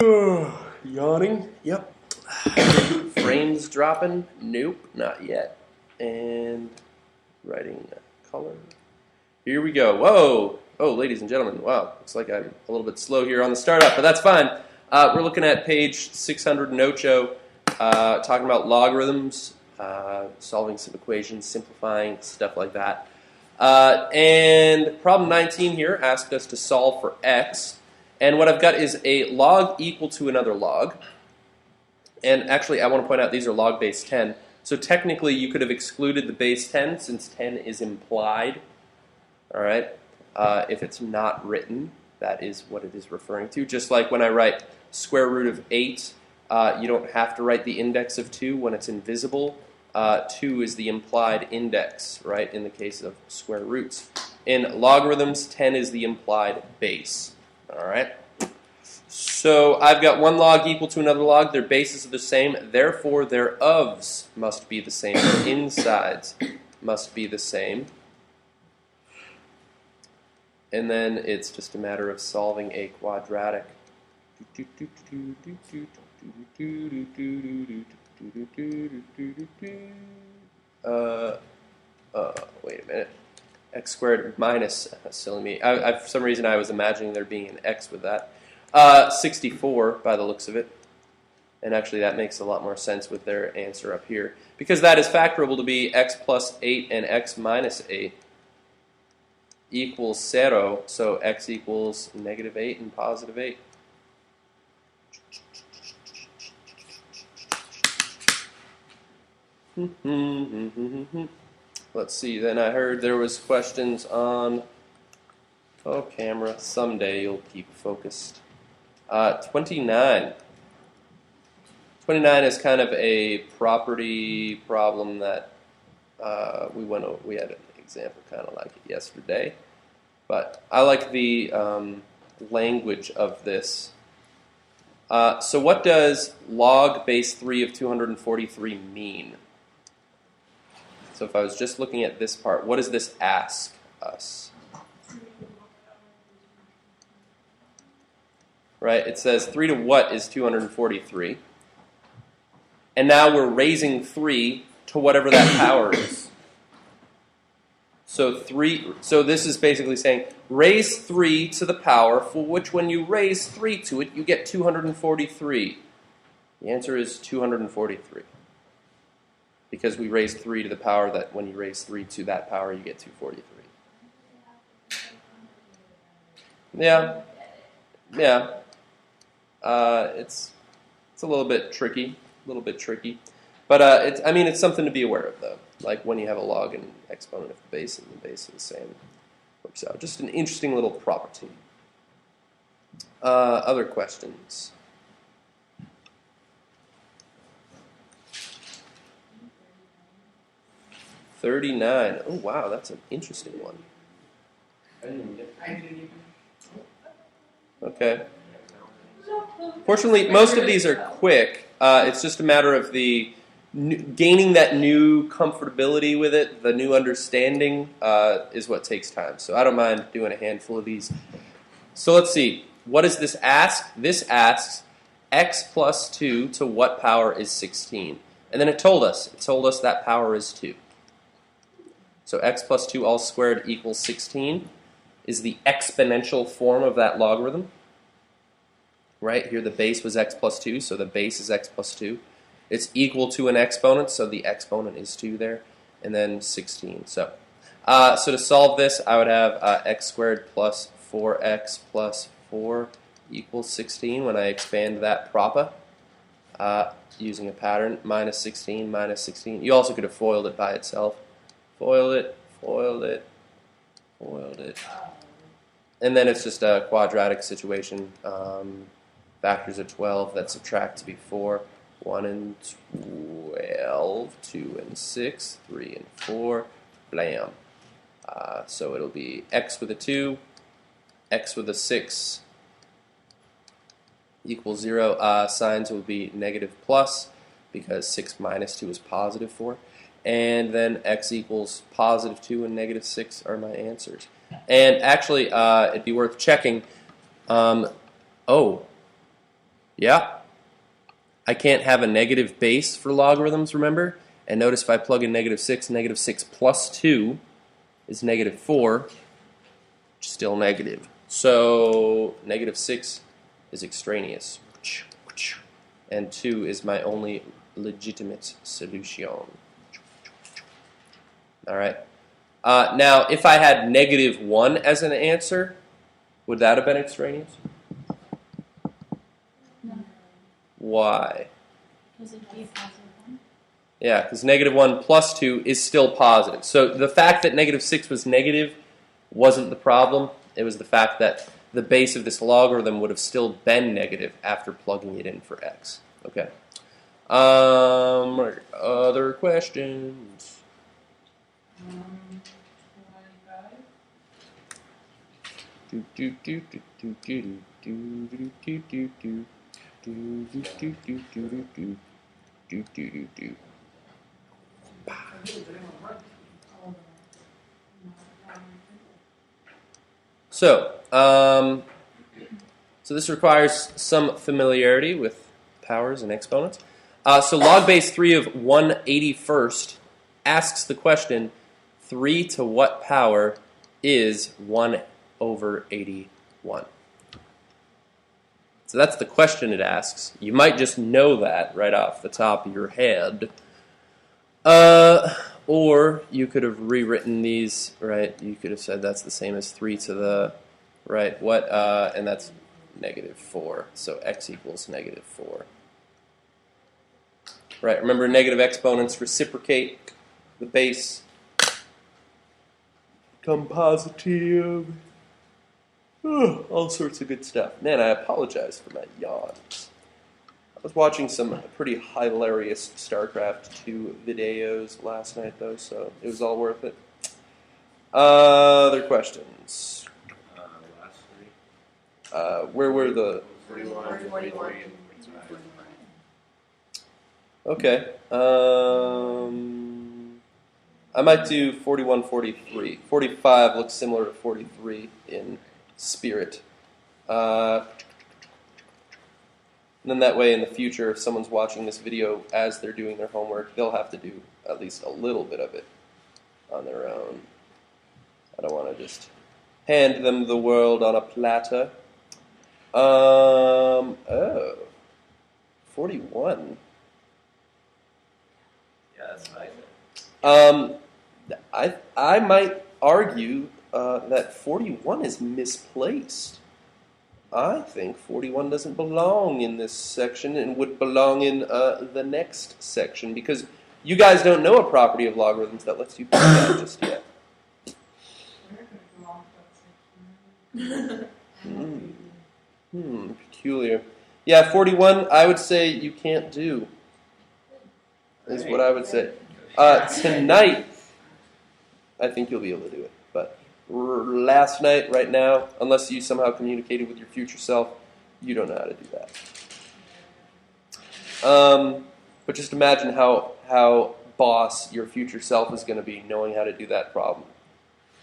Yawning. Yep. Frames dropping. Nope, not yet. And writing color. Here we go. Whoa. Oh, ladies and gentlemen. Wow. Looks like I'm a little bit slow here on the startup, but that's fine. We're looking at page 608, talking about logarithms, solving some equations, simplifying, stuff like that. And problem 19 here asked us to solve for x. And what I've got is a log equal to another log. And actually, I want to point out these are log base 10. So technically, you could have excluded the base 10 since 10 is implied. All right. If it's not written, that is what it is referring to. Just like when I write square root of 8, you don't have to write the index of 2 when it's invisible. 2 is the implied index, right, in the case of square roots. In logarithms, 10 is the implied base. All right. So I've got one log equal to another log. Their bases are the same. Therefore, their ofs must be the same. Their insides must be the same. And then it's just a matter of solving a quadratic. Wait a minute. X squared minus, silly me. For some reason I was imagining there being an x with that. 64 by the looks of it. And actually that makes a lot more sense with their answer up here. Because that is factorable to be x plus 8 and x minus 8 equals 0. So x equals negative 8 and positive 8. Let's see, then I heard there was questions on, oh camera, someday you'll keep focused. 29. 29 is kind of a property problem that we had an example kind of like it yesterday. But I like the language of this. So what does log base 3 of 243 mean? So if I was just looking at this part, what does this ask us? Right? It says 3 to what is 243? And now we're raising 3 to whatever that power is. So this is basically saying raise 3 to the power, for which when you raise 3 to it, you get 243. The answer is 243. Because we raise 3 to the power, that when you raise 3 to that power, you get 243. Yeah. It's a little bit tricky, but it's something to be aware of though. Like when you have a log and exponent of the base and the base are the same, works out. Just an interesting little property. Other questions? $39. Oh wow, that's an interesting one. Okay. Fortunately, most of these are quick. It's just a matter of the gaining that new comfortability with it, the new understanding is what takes time. So I don't mind doing a handful of these. So let's see. What does this ask? This asks x plus 2 to what power is 16? And then it told us that power is 2. So x plus 2 all squared equals 16 is the exponential form of that logarithm. Right here the base was x plus 2, so the base is x plus 2. It's equal to an exponent, so the exponent is 2 there, and then 16. So to solve this, I would have x squared plus 4x plus 4 equals 16 when I expand that propa using a pattern, minus 16, minus 16. You also could have foiled it by itself. Foiled it. And then it's just a quadratic situation. Factors of 12 that subtract to be 4. 1 and 12, 2 and 6, 3 and 4, blam. So it'll be x with a 2, x with a 6 equals 0. Signs will be negative plus because 6 minus 2 is positive 4. And then x equals positive 2 and negative 6 are my answers. And actually, it'd be worth checking. Yeah. I can't have a negative base for logarithms, remember? And notice if I plug in -6 plus 2 is -4, which is still negative. So -6 is extraneous. And 2 is my only legitimate solution. All right. Now, if I had -1 as an answer, would that have been extraneous? No. Why? Because it'd be a positive one. Yeah, because -1 plus 2 is still positive. So the fact that -6 was negative wasn't the problem. It was the fact that the base of this logarithm would have still been negative after plugging it in for x. Okay. Other questions? 25. So this requires some familiarity with powers and exponents. So log base 3 of 1/81st asks the question, 3 to what power is 1/81? So that's the question it asks. You might just know that right off the top of your head. Or you could have rewritten these, right? You could have said that's the same as 3 to the, right, what, and that's -4. So x equals -4. Right, remember negative exponents reciprocate the base. Become positive. All sorts of good stuff. Man, I apologize for my yawns. I was watching some pretty hilarious StarCraft 2 videos last night, though, so it was all worth it. Other questions? Last three. Where were the... 41, 43, and 45. Okay. I might do 41, 43. 45 looks similar to 43 in spirit. And then that way in the future, if someone's watching this video as they're doing their homework, they'll have to do at least a little bit of it on their own. I don't want to just hand them the world on a platter. 41. Yeah, that's nice. I might argue that 41 is misplaced. I think 41 doesn't belong in this section and would belong in the next section because you guys don't know a property of logarithms that lets you do that just yet. Peculiar. Yeah, 41, I would say you can't do, is what I would say. Tonight, I think you'll be able to do it. But last night, right now, unless you somehow communicated with your future self, you don't know how to do that. But just imagine how boss your future self is going to be knowing how to do that problem.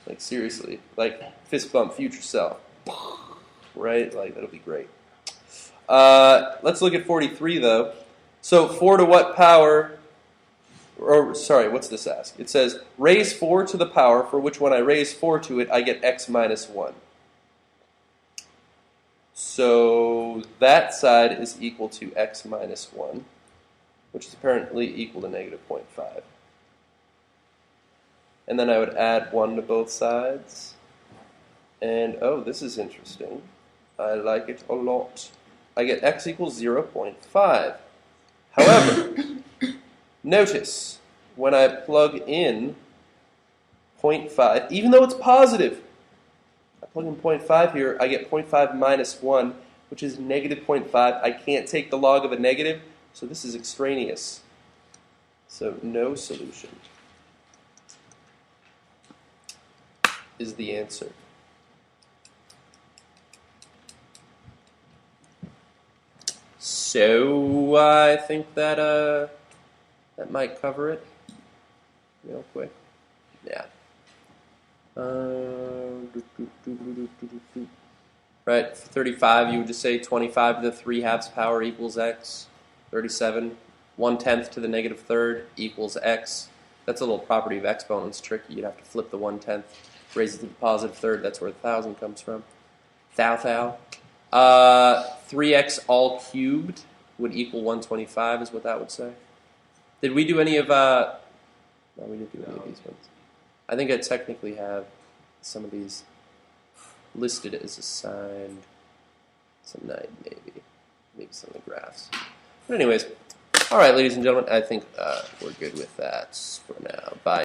Like, seriously. Like, fist bump future self. Right? Like, that'll be great. Let's look at 43, though. So, 4 to what power... Or, sorry, what's this ask? It says, raise 4 to the power, for which when I raise 4 to it, I get x minus 1. So that side is equal to x minus 1, which is apparently equal to -0.5. And then I would add 1 to both sides. And, oh, this is interesting. I like it a lot. I get x equals 0.5. However... Notice, when I plug in 0.5, even though it's positive, I plug in 0.5 here, I get 0.5 minus 1, which is -0.5. I can't take the log of a negative, so this is extraneous. So no solution is the answer. So I think that... that might cover it real quick. Yeah. right? For 35, you would just say 25 to the 3/2 power equals x. 37, 1/10 to the negative third equals x. That's a little property of exponents tricky. You'd have to flip the 1/10, raise it to the positive third. That's where 1,000 comes from. Thou. 3x all cubed would equal 125 is what that would say. Did we do any of... No, we didn't do any of these ones. I think I technically have some of these listed as assigned tonight, maybe some of the graphs. But anyways, all right, ladies and gentlemen, I think we're good with that for now. Bye.